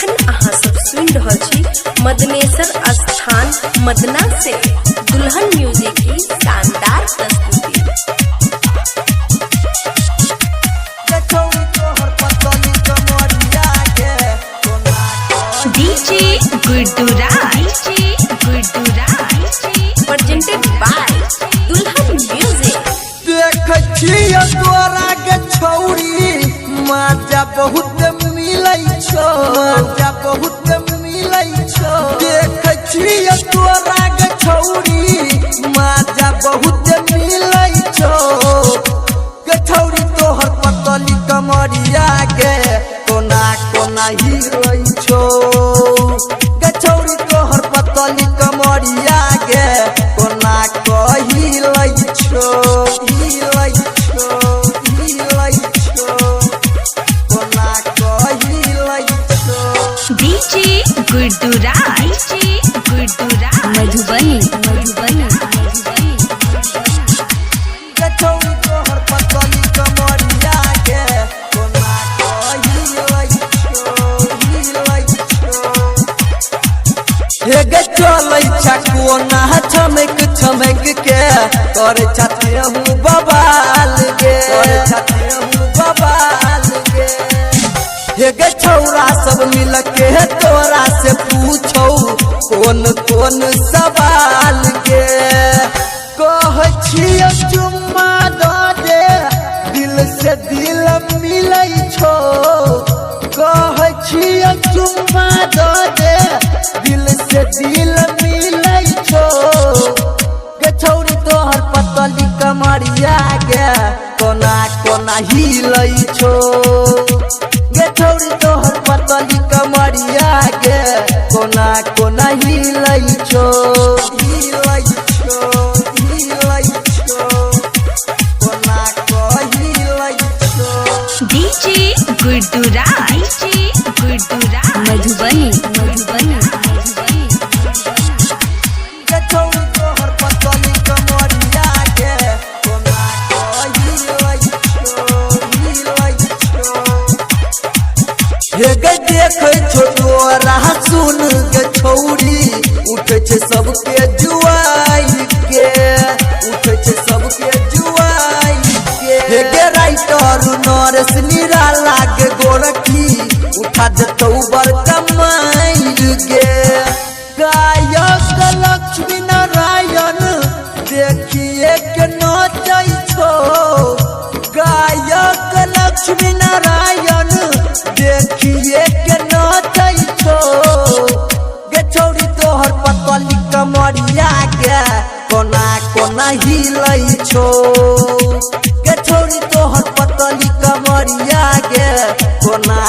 एखन अहाँ सब सुन रहल छी मदनेश्वर स्थान मदना से दुल्हन म्यूजिक की शानदार प्रस्तुति। डीजे गुड्डूराज प्रेजेंटेड बाय दुल्हन म्यूजिक। देख छियो तोरा के छौरी मजा बहुत मिलै छो, मजा बहुत मिलै छो। देख छियो तोरा के छौरी मजा बहुत मिलै छो। के छौरी तोहर पतली कमरिया के कोना कोना हिलै छो। के छौरी तोहर पतली कमरिया के कोना कहिलै छो। डीजे गुड्डूराज मधुबनी कचौड़ी तोहर पतली कमरिया के कोना कहिलै छो। हे गे चलै छ कोना छमक छमक के करे छते हूँ बबाल गे, करे छते हूँ बबाल गे। हे गे छौरा सब मिल के तोरा से पूछो कौन कौन सवाल के। कह छियो चुम्मा दो दे दिल से दिल मिलै छो। कह छियो चुम्मा दो दे दिल से दिल मिलै छो। गे छौरी तोहर पतली कमरिया के कोना कोना हिलै छो। गे छौरी तोहर पतली कमरिया के कोना कोना हिलै छो। हिलै छो कोना कहिलै छो। डीजे गुड्डूराज मधुबनी के छौरी तोहर पतली कमरिया के कोना कहिलै छो। हे गे देखे छो तोरा सुन गे छौरी उठे छे सबके जुआई के, उठे छे सबके जुआई के। हे गे राइटर नरेश निराला के गोरखी उठा देतौ बड़का माइर गे। गायक लक्ष्मी नारायण देखिए के नचै छो। गायक लक्ष्मी नारायण देखिए के नचै छो। गे छौरी तोहर पतली कमरिया के कोना कोना हिलै छो। गे छौरी तोहर पतली कमरिया के कोना